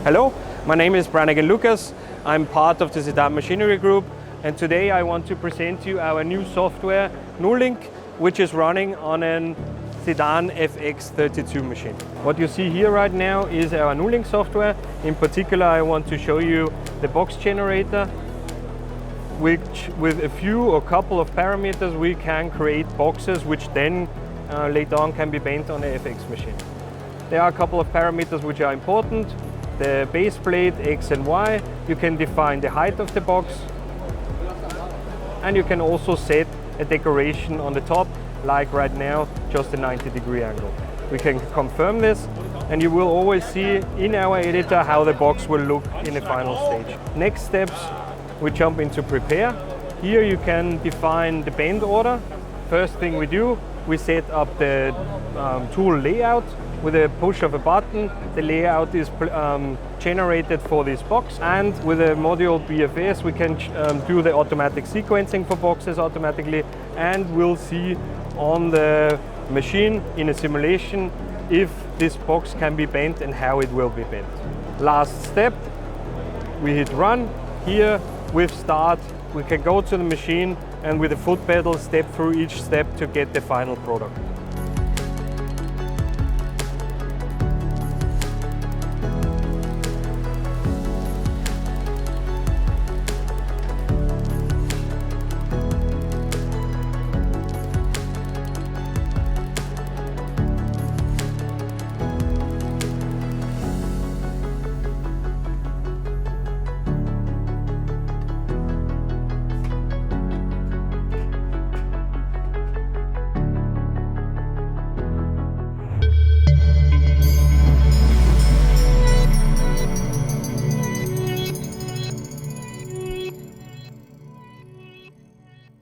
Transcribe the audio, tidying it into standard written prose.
Hello, my name is Brannigan Lucas. I'm part of the CIDAN Machinery group, and today I want to present you our new software, nuLink, which is running on an CIDAN FX32 machine. What you see here right now is our nuLink software. In particular, I want to show you the box generator, which with a few or couple of parameters we can create boxes which then later on can be bent on a FX machine. There are a couple of parameters which are important. The base plate X and Y, you can define the height of the box, and you can also set a decoration on the top, like right now, just a 90-degree angle. We can confirm this, and you will always see in our editor how the box will look in the final stage. Next steps, we jump into prepare. Here you can define the bend order. First thing we do, we set up the tool layout. With a push of a button, the layout is generated for this box, and with the module BFS we can do the automatic sequencing for boxes automatically, and we'll see on the machine in a simulation if this box can be bent and how it will be bent. Last step, we hit run. Here with start we can go to the machine and with the foot pedal step through each step to get the final product.